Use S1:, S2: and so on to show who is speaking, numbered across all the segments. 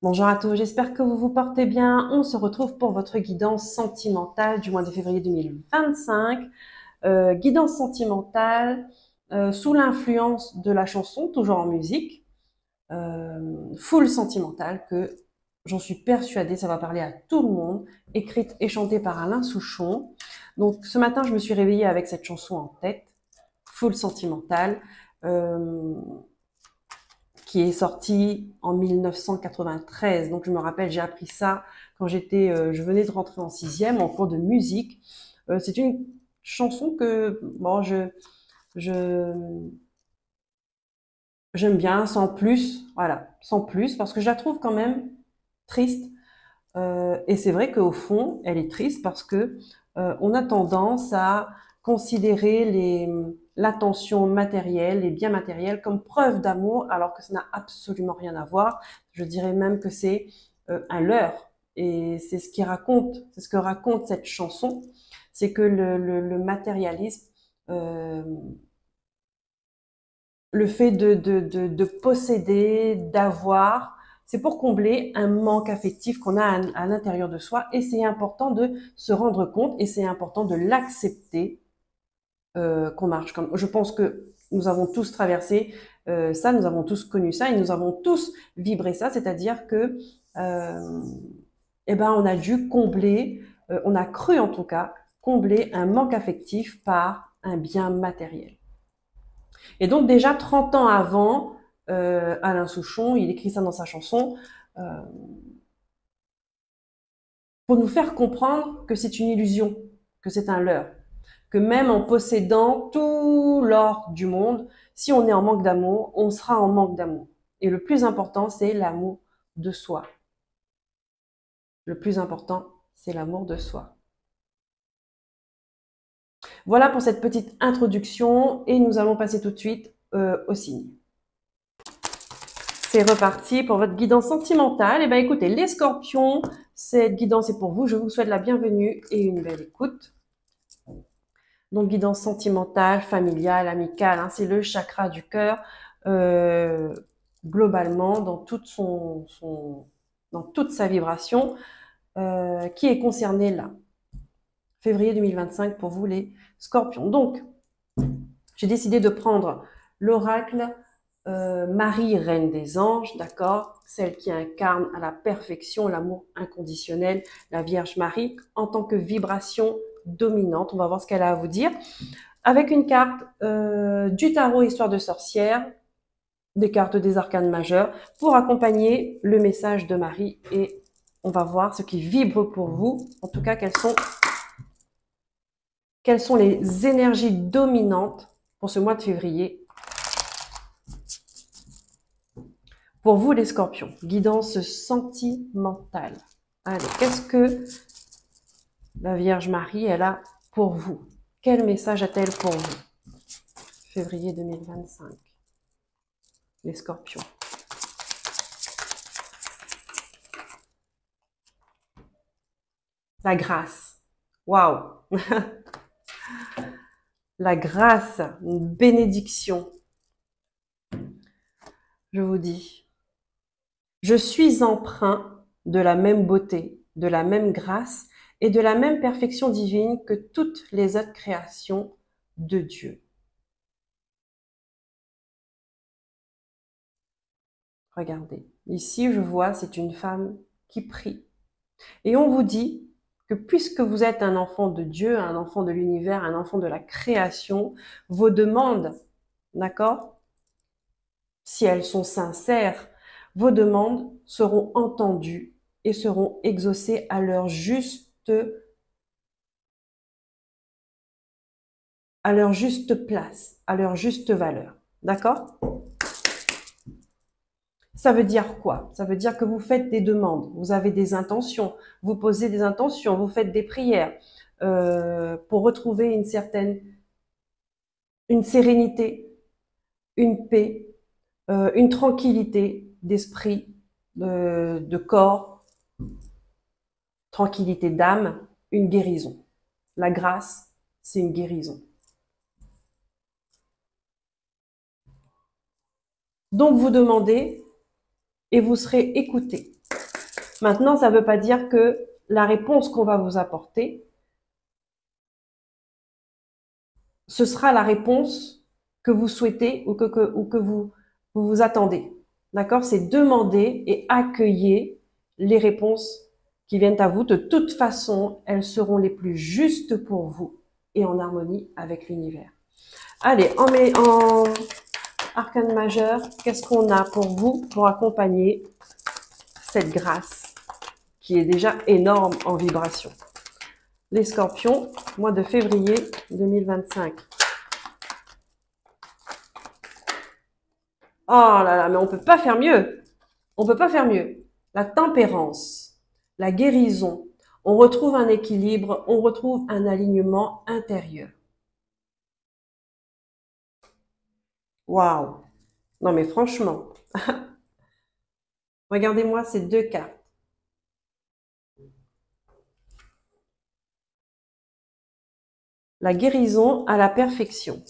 S1: Bonjour à tous, j'espère que vous vous portez bien. On se retrouve pour votre guidance sentimentale du mois de février 2025. Guidance sentimentale sous l'influence de la chanson, toujours en musique, full sentimentale, que j'en suis persuadée, ça va parler à tout le monde, écrite et chantée par Alain Souchon. Donc ce matin, je me suis réveillée avec cette chanson en tête, full sentimentale. Euh, qui est sorti en 1993. Donc je me rappelle, j'ai appris ça quand je venais de rentrer en sixième en cours de musique. C'est une chanson que bon, je j'aime bien, sans plus, voilà, sans plus, parce que je la trouve quand même triste. Et c'est vrai qu'au fond, elle est triste parce que on a tendance à considérer l'attention matérielle, les biens matériels comme preuve d'amour, alors que ça n'a absolument rien à voir. Je dirais même que c'est un leurre. Et c'est ce que raconte cette chanson, c'est que le matérialisme, euh, le fait de posséder, d'avoir, c'est pour combler un manque affectif qu'on a à l'intérieur de soi, et c'est important de se rendre compte et c'est important de l'accepter, qu'on marche comme. Je pense que nous avons tous traversé ça, nous avons tous connu ça et nous avons tous vibré ça, c'est-à-dire que euh, eh ben on a dû combler, on a cru en tout cas combler un manque affectif par un bien matériel. Et donc déjà 30 ans avant, Alain Souchon, il écrit ça dans sa chanson, euh, pour nous faire comprendre que c'est une illusion, que c'est un leurre, que même en possédant tout l'or du monde, si on est en manque d'amour, on sera en manque d'amour. Et le plus important, c'est l'amour de soi. Le plus important, c'est l'amour de soi. Voilà pour cette petite introduction et nous allons passer tout de suite au signe. C'est reparti pour votre guidance sentimentale. Et ben écoutez, les scorpions, cette guidance est pour vous. Je vous souhaite la bienvenue et une belle écoute. Donc guidance sentimentale, familiale, amicale, hein, c'est le chakra du cœur, euh, globalement dans dans toute sa vibration, qui est concerné là. Février 2025 pour vous les scorpions. Donc, j'ai décidé de prendre l'oracle Marie, reine des anges, d'accord, celle qui incarne à la perfection l'amour inconditionnel, la Vierge Marie, en tant que vibration dominante. On va voir ce qu'elle a à vous dire. Avec une carte du tarot Histoire de sorcière, des cartes des arcanes majeurs, pour accompagner le message de Marie. Et on va voir ce qui vibre pour vous. En tout cas, quelles sont les énergies dominantes pour ce mois de février. Pour vous, les scorpions, guidance sentimentale. Allez, qu'est-ce que la Vierge Marie, elle a pour vous? Quel message a-t-elle pour vous? Février 2025. Les scorpions. La grâce. Waouh! La grâce, une bénédiction. Je vous dis, je suis empreint de la même beauté, de la même grâce et de la même perfection divine que toutes les autres créations de Dieu. Regardez, ici je vois, c'est une femme qui prie. Et on vous dit que puisque vous êtes un enfant de Dieu, un enfant de l'univers, un enfant de la création, vos demandes, d'accord, si elles sont sincères, vos demandes seront entendues et seront exaucées à leur juste place, à leur juste valeur. D'accord? Ça veut dire quoi? Ça veut dire que vous faites des demandes, vous avez des intentions, vous posez des intentions, vous faites des prières pour retrouver une sérénité, une paix, une tranquillité d'esprit, de corps, tranquillité d'âme, une guérison. La grâce, c'est une guérison. Donc vous demandez et vous serez écouté. Maintenant, ça ne veut pas dire que la réponse qu'on va vous apporter, ce sera la réponse que vous souhaitez ou que vous attendez. D'accord? C'est demander et accueillir les réponses qui viennent à vous. De toute façon, elles seront les plus justes pour vous et en harmonie avec l'univers. Allez, en arcane majeur, qu'est-ce qu'on a pour vous pour accompagner cette grâce qui est déjà énorme en vibration? Les scorpions, mois de février 2025. Oh là là, mais on peut pas faire mieux. On peut pas faire mieux. La tempérance, la guérison, on retrouve un équilibre, on retrouve un alignement intérieur. Waouh! Non mais franchement, regardez-moi ces deux cartes. La guérison à la perfection.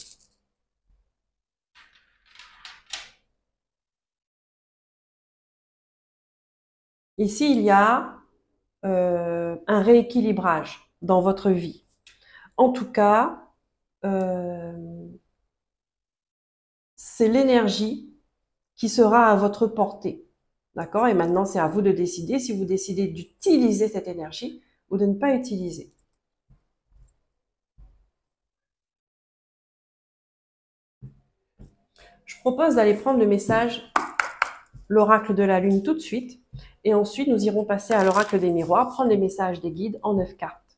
S1: Ici, il y a un rééquilibrage dans votre vie. En tout cas, c'est l'énergie qui sera à votre portée. D'accord? Et maintenant, c'est à vous de décider si vous décidez d'utiliser cette énergie ou de ne pas utiliser. Je propose d'aller prendre le message, l'oracle de la lune tout de suite. Et ensuite, nous irons passer à l'oracle des miroirs, prendre les messages des guides en 9 cartes.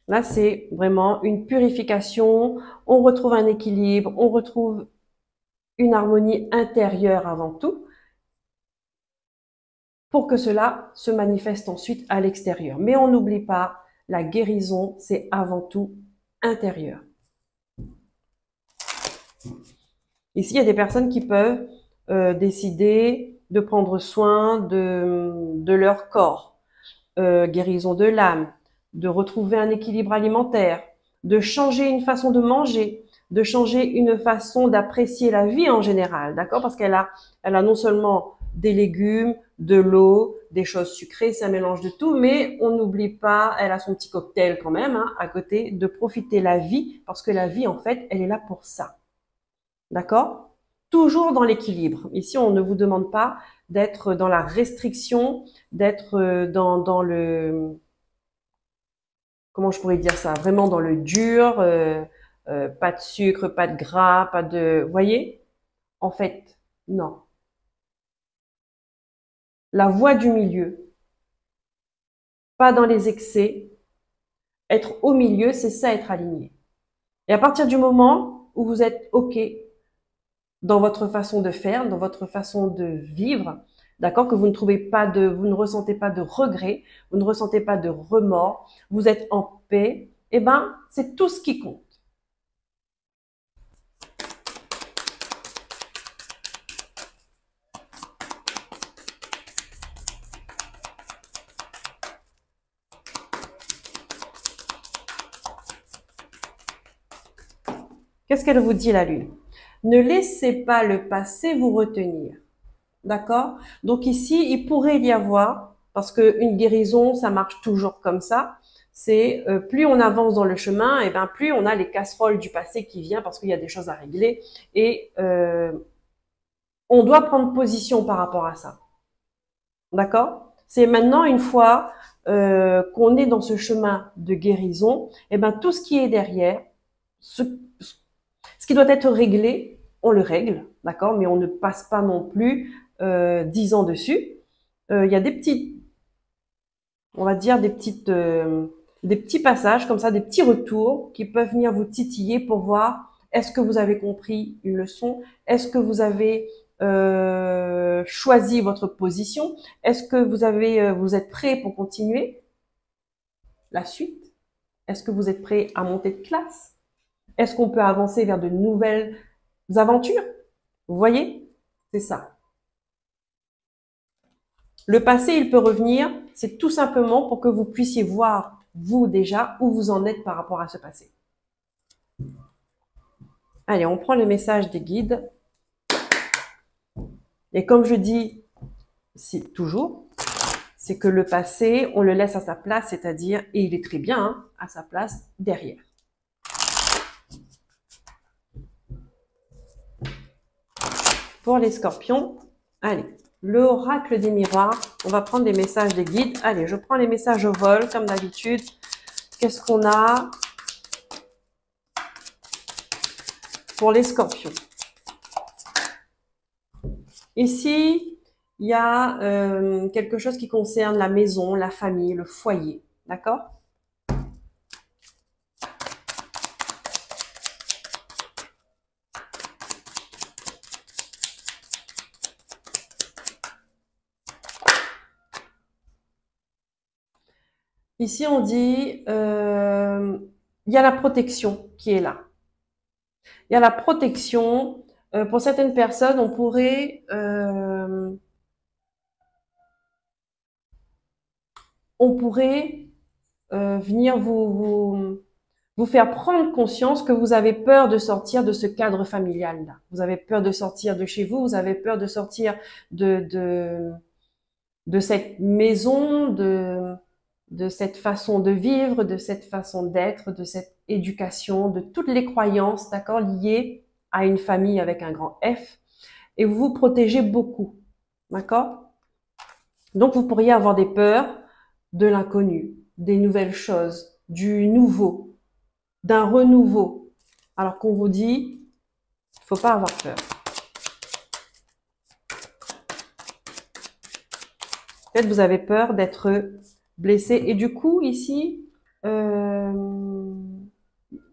S1: Là, c'est vraiment une purification. On retrouve un équilibre, on retrouve une harmonie intérieure avant tout, pour que cela se manifeste ensuite à l'extérieur. Mais on n'oublie pas, la guérison, c'est avant tout intérieur. Ici, il y a des personnes qui peuvent décider de prendre soin de leur corps, guérison de l'âme, de retrouver un équilibre alimentaire, de changer une façon de manger, de changer une façon d'apprécier la vie en général, d'accord? Parce qu'elle a non seulement des légumes, de l'eau, des choses sucrées, c'est un mélange de tout, mais on n'oublie pas, elle a son petit cocktail quand même, hein, à côté, de profiter la vie, parce que la vie, en fait, elle est là pour ça. D'accord? Toujours dans l'équilibre. Ici, on ne vous demande pas d'être dans la restriction, d'être dans le, comment je pourrais dire ça, vraiment dans le dur, pas de sucre, pas de gras, pas de, vous voyez? En fait, non. La voie du milieu, pas dans les excès, être au milieu, c'est ça, être aligné. Et à partir du moment où vous êtes OK dans votre façon de faire, dans votre façon de vivre, d'accord, que vous ne ressentez pas de regret, vous ne ressentez pas de remords, vous êtes en paix, eh ben, c'est tout ce qui compte. Qu'est-ce qu'elle vous dit, la lune? Ne laissez pas le passé vous retenir. D'accord? Donc ici, il pourrait y avoir, parce qu'une guérison, ça marche toujours comme ça, c'est plus on avance dans le chemin, et ben plus on a les casseroles du passé qui viennent parce qu'il y a des choses à régler et on doit prendre position par rapport à ça. D'accord? C'est maintenant une fois qu'on est dans ce chemin de guérison, et ben tout ce qui est derrière, ce qui doit être réglé, on le règle, d'accord? Mais on ne passe pas non plus 10 ans dessus. Il y a des petits, on va dire des petits passages comme ça, des petits retours qui peuvent venir vous titiller pour voir est-ce que vous avez compris une leçon, est-ce que vous avez choisi votre position, est-ce que vous êtes prêt pour continuer la suite, est-ce que vous êtes prêt à monter de classe, est-ce qu'on peut avancer vers de nouvelles aventures? Vous voyez? C'est ça. Le passé, il peut revenir, c'est tout simplement pour que vous puissiez voir, vous déjà, où vous en êtes par rapport à ce passé. Allez, on prend le message des guides Et comme je dis toujours, c'est que le passé, on le laisse à sa place, c'est-à-dire, et il est très bien hein, à sa place derrière. Pour les scorpions, allez, l'oracle des miroirs, on va prendre des messages des guides. Allez, je prends les messages au vol, comme d'habitude. Qu'est-ce qu'on a pour les scorpions? Ici, il y a quelque chose qui concerne la maison, la famille, le foyer. D'accord? Ici, on dit, il y a la protection qui est là. Il y a la protection. Pour certaines personnes, on pourrait venir vous faire prendre conscience que vous avez peur de sortir de ce cadre familial-là. Vous avez peur de sortir de chez vous, vous avez peur de sortir de cette maison, de cette façon de vivre, de cette façon d'être, de cette éducation, de toutes les croyances, d'accord, liées à une famille avec un grand F. Et vous vous protégez beaucoup, d'accord? Donc, vous pourriez avoir des peurs de l'inconnu, des nouvelles choses, du nouveau, d'un renouveau. Alors qu'on vous dit, il faut pas avoir peur. Peut-être vous avez peur d'être blessé. Et du coup, ici,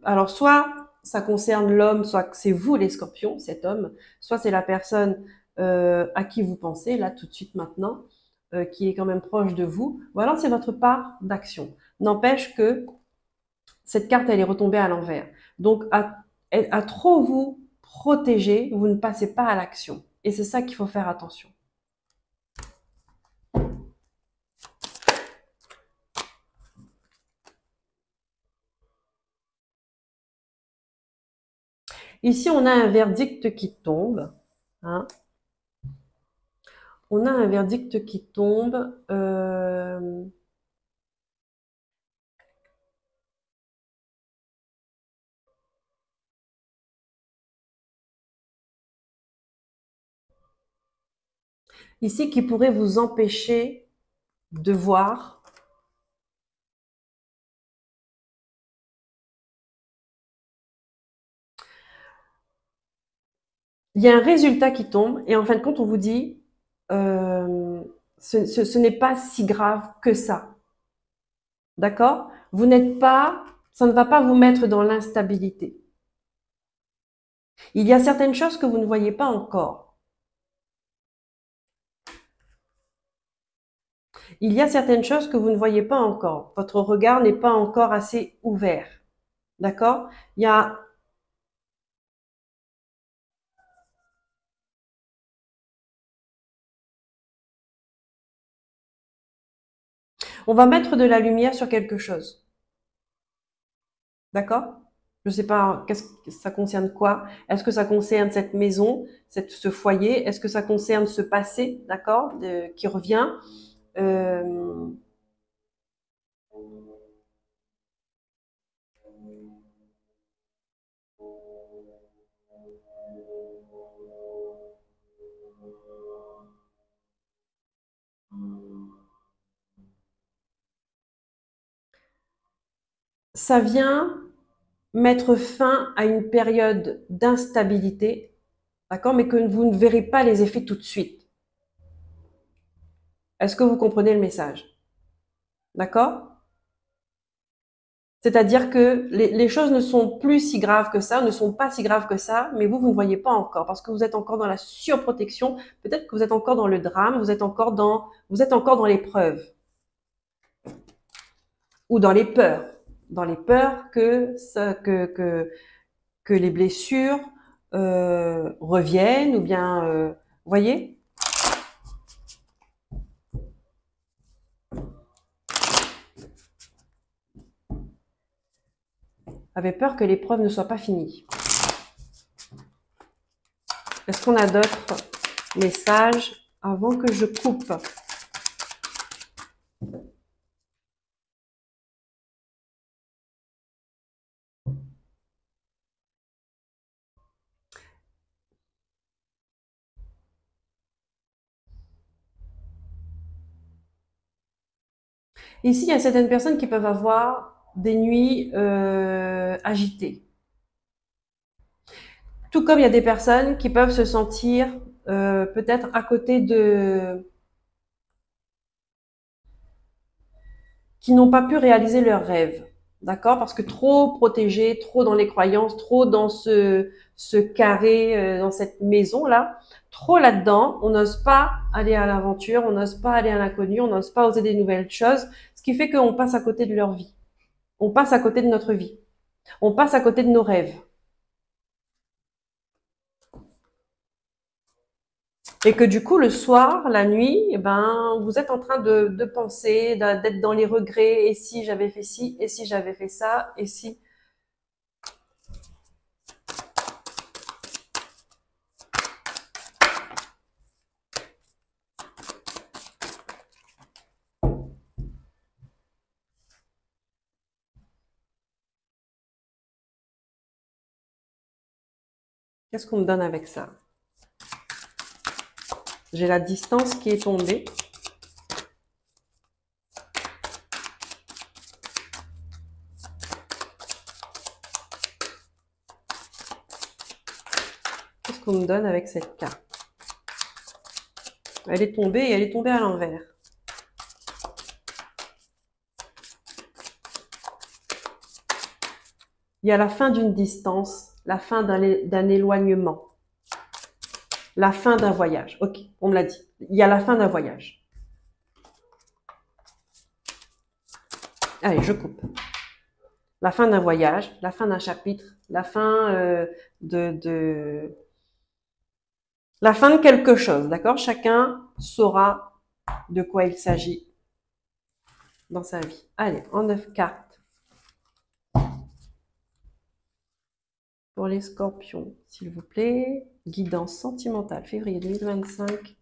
S1: alors soit ça concerne l'homme, soit c'est vous les scorpions, cet homme, soit c'est la personne à qui vous pensez, là, tout de suite, maintenant, qui est quand même proche de vous. Ou alors c'est votre part d'action. N'empêche que cette carte, elle est retombée à l'envers. Donc, à trop vous protéger, vous ne passez pas à l'action. Et c'est ça qu'il faut faire attention. Ici, on a un verdict qui tombe. Hein. On a un verdict qui tombe. Ici, qui pourrait vous empêcher de voir il y a un résultat qui tombe et en fin de compte, on vous dit ce n'est pas si grave que ça. D'accord? Vous n'êtes pas, ça ne va pas vous mettre dans l'instabilité. Il y a certaines choses que vous ne voyez pas encore. Il y a certaines choses que vous ne voyez pas encore. Votre regard n'est pas encore assez ouvert. D'accord? Il y a on va mettre de la lumière sur quelque chose. D'accord? Je ne sais pas, qu'est-ce que ça concerne quoi? Est-ce que ça concerne cette maison, ce foyer? Est-ce que ça concerne ce passé, d'accord, qui revient? Euh, ça vient mettre fin à une période d'instabilité, d'accord, mais que vous ne verrez pas les effets tout de suite. Est-ce que vous comprenez le message? D'accord? C'est-à-dire que les choses ne sont plus si graves que ça, ne sont pas si graves que ça, mais vous ne voyez pas encore parce que vous êtes encore dans la surprotection. Peut-être que vous êtes encore dans le drame, vous êtes encore dans l'épreuve ou dans les peurs que les blessures reviennent ou bien, vous voyez. Avez peur que l'épreuve ne soit pas finie. Est-ce qu'on a d'autres message avant que je coupe. Ici, il y a certaines personnes qui peuvent avoir des nuits agitées. Tout comme il y a des personnes qui peuvent se sentir peut-être à côté de... qui n'ont pas pu réaliser leurs rêves. D'accord? Parce que trop protégés, trop dans les croyances, trop dans ce carré, dans cette maison-là, trop là-dedans, on n'ose pas aller à l'aventure, on n'ose pas aller à l'inconnu, on n'ose pas oser des nouvelles choses, ce qui fait qu'on passe à côté de leur vie. On passe à côté de notre vie. On passe à côté de nos rêves. Et que du coup, le soir, la nuit, eh ben, vous êtes en train de penser, d'être dans les regrets. Et si j'avais fait ci, et si j'avais fait ça, et si. Qu'est-ce qu'on me donne avec ça? J'ai la distance qui est tombée. Qu'est-ce qu'on me donne avec cette carte? Elle est tombée et elle est tombée à l'envers. Il y a la fin d'une distance, la fin d'un éloignement, la fin d'un voyage. Ok, on me l'a dit. Il y a la fin d'un voyage. Allez, je coupe. La fin d'un voyage, la fin d'un chapitre, la fin la fin de quelque chose, d'accord? Chacun saura de quoi il s'agit dans sa vie. Allez, en 9 cartes. Pour les scorpions, s'il vous plaît. Guidance sentimentale, février 2025.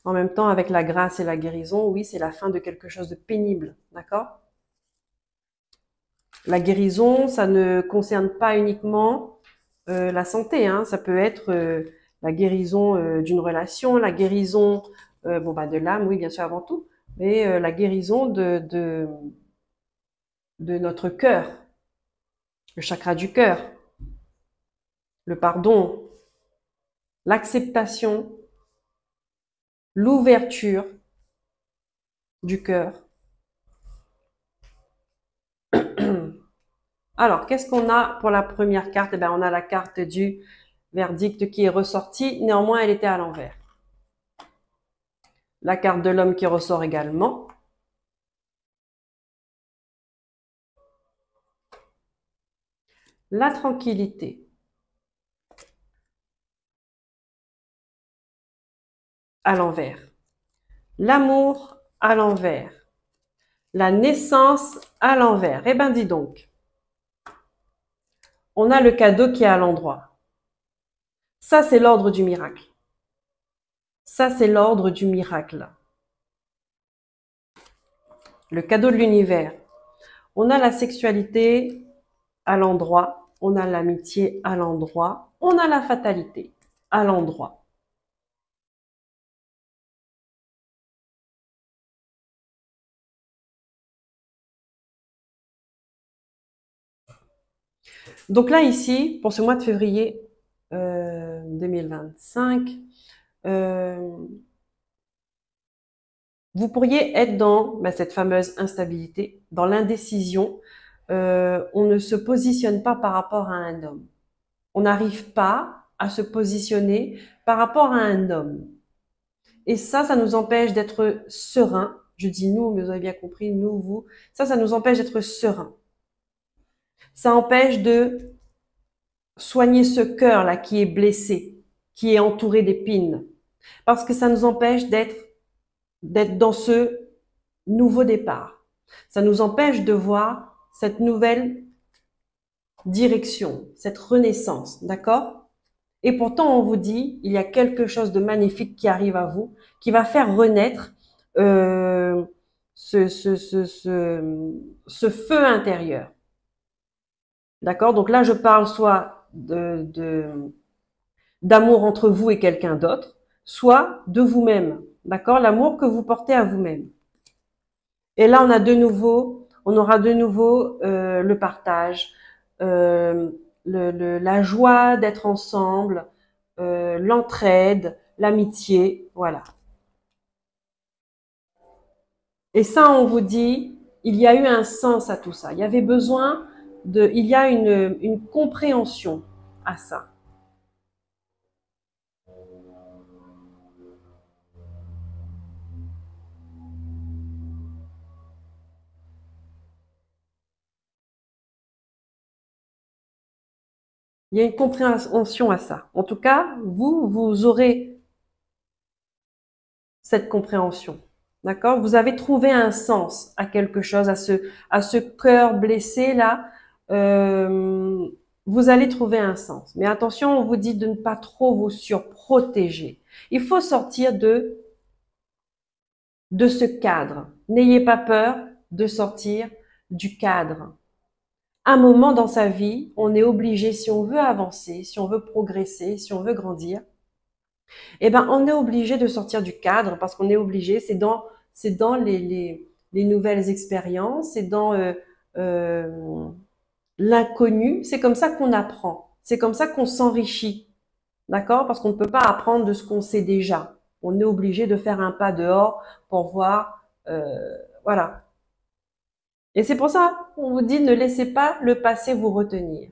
S1: En même temps, avec la grâce et la guérison, oui, c'est la fin de quelque chose de pénible, d'accord? La guérison, ça ne concerne pas uniquement la santé, hein. Ça peut être la guérison d'une relation, la guérison de l'âme, oui, bien sûr, avant tout, mais la guérison de notre cœur, le chakra du cœur, le pardon, l'acceptation, l'ouverture du cœur. Alors, qu'est-ce qu'on a pour la première carte? Eh bien, on a la carte du verdict qui est ressortie. Néanmoins, elle était à l'envers. La carte de l'homme qui ressort également. La tranquillité. À l'envers. L'amour à l'envers. La naissance à l'envers. Eh ben, dis donc. On a le cadeau qui est à l'endroit. Ça, c'est l'ordre du miracle. Ça, c'est l'ordre du miracle. Le cadeau de l'univers. On a la sexualité à l'endroit. On a l'amitié à l'endroit. On a la fatalité à l'endroit. Donc là, ici, pour ce mois de février 2025, vous pourriez être dans cette fameuse instabilité, dans l'indécision. On ne se positionne pas par rapport à un homme. On n'arrive pas à se positionner par rapport à un homme. Et ça nous empêche d'être serein. Je dis nous, mais vous avez bien compris, nous, vous. Ça nous empêche d'être serein. Ça empêche de soigner ce cœur-là qui est blessé, qui est entouré d'épines. Parce que ça nous empêche d'être dans ce nouveau départ. Ça nous empêche de voir cette nouvelle direction, cette renaissance, d'accord? Et pourtant, on vous dit, il y a quelque chose de magnifique qui arrive à vous, qui va faire renaître euh, ce, ce, ce, ce, ce feu intérieur. D'accord? Donc là, je parle soit d'amour entre vous et quelqu'un d'autre, soit de vous-même. D'accord? L'amour que vous portez à vous-même. Et là, on aura de nouveau le partage, euh, la joie d'être ensemble, l'entraide, l'amitié, voilà. Et ça, on vous dit, il y a eu un sens à tout ça. Il y avait besoin il y a une compréhension à ça. Il y a une compréhension à ça. En tout cas, vous aurez cette compréhension. D'accord? Vous avez trouvé un sens à quelque chose, à ce cœur blessé là. Euh, vous allez trouver un sens. Mais attention, on vous dit de ne pas trop vous surprotéger. Il faut sortir de ce cadre. N'ayez pas peur de sortir du cadre. Un moment dans sa vie, on est obligé, si on veut avancer, si on veut progresser, si on veut grandir, eh ben, on est obligé de sortir du cadre parce qu'on est obligé, c'est dans les nouvelles expériences, c'est dans euh, l'inconnu, c'est comme ça qu'on apprend, c'est comme ça qu'on s'enrichit, d'accord? Parce qu'on ne peut pas apprendre de ce qu'on sait déjà. On est obligé de faire un pas dehors pour voir, voilà. Et c'est pour ça qu'on vous dit ne laissez pas le passé vous retenir.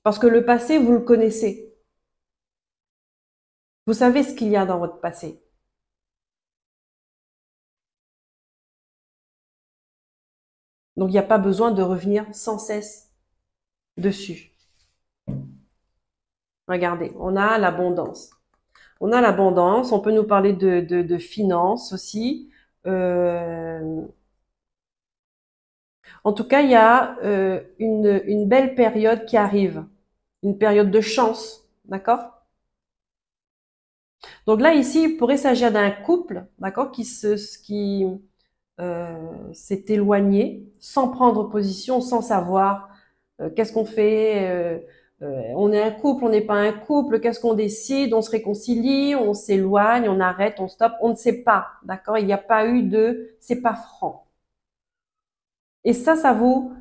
S1: Parce que le passé, vous le connaissez. Vous savez ce qu'il y a dans votre passé. Donc, il n'y a pas besoin de revenir sans cesse dessus. Regardez, on a l'abondance. On a l'abondance, on peut nous parler de finances aussi. Euh, en tout cas, il y a une belle période qui arrive, une période de chance, d'accord? Donc là, ici, il pourrait s'agir d'un couple, d'accord, qui s'est éloigné sans prendre position, sans savoir qu'est-ce qu'on fait, on est un couple, on n'est pas un couple, qu'est-ce qu'on décide, on se réconcilie, on s'éloigne, on arrête, on stoppe, on ne sait pas, d'accord? Il n'y a pas eu c'est pas franc. Et ça vous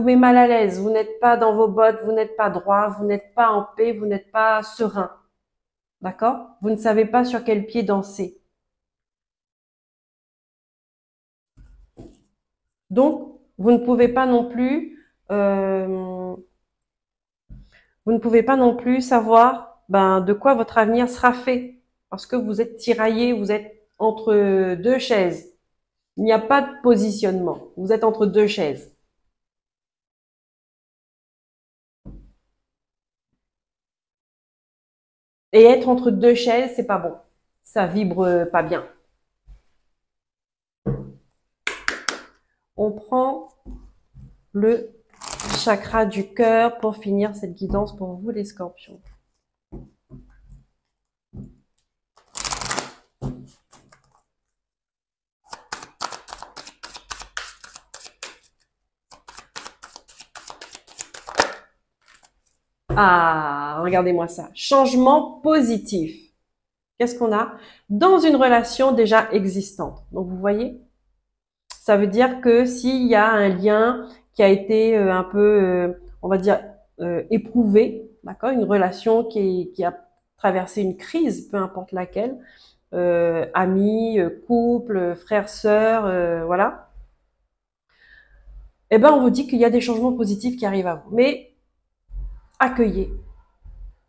S1: met mal à l'aise. Vous n'êtes pas dans vos bottes, vous n'êtes pas droit, vous n'êtes pas en paix, vous n'êtes pas serein, d'accord? Vous ne savez pas sur quel pied danser. Donc, euh, vous ne pouvez pas non plus savoir de quoi votre avenir sera fait parce que vous êtes tiraillé, vous êtes entre deux chaises. Il n'y a pas de positionnement. Vous êtes entre deux chaises. Et être entre deux chaises, c'est pas bon. Ça vibre pas bien. On prend le chakra du cœur pour finir cette guidance pour vous les scorpions. Ah, regardez-moi ça. Changement positif. Qu'est-ce qu'on a? Dans une relation déjà existante. Donc, vous voyez, ça veut dire que s'il y a un lien qui a été un peu, on va dire, éprouvé, d'accord, une relation qui a traversé une crise, peu importe laquelle, amis, couple, frères, sœurs, voilà, eh ben on vous dit qu'il y a des changements positifs qui arrivent à vous. Mais accueillez,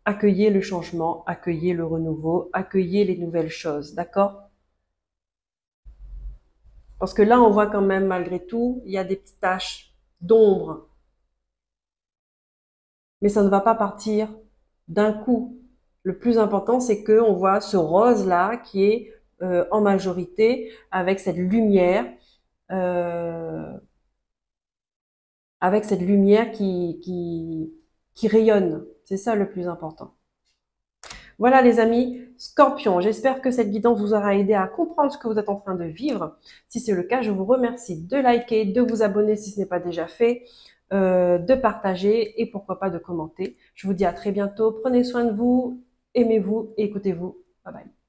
S1: accueillez le changement, accueillez le renouveau, accueillez les nouvelles choses, d'accord? Parce que là, on voit quand même, malgré tout, il y a des petites taches d'ombre. Mais ça ne va pas partir d'un coup. Le plus important, c'est que on voit ce rose-là qui est en majorité, euh, avec cette lumière qui rayonne. C'est ça le plus important. Voilà les amis, Scorpion, j'espère que cette guidance vous aura aidé à comprendre ce que vous êtes en train de vivre. Si c'est le cas, je vous remercie de liker, de vous abonner si ce n'est pas déjà fait, de partager et pourquoi pas de commenter. Je vous dis à très bientôt, prenez soin de vous, aimez-vous et écoutez-vous. Bye bye.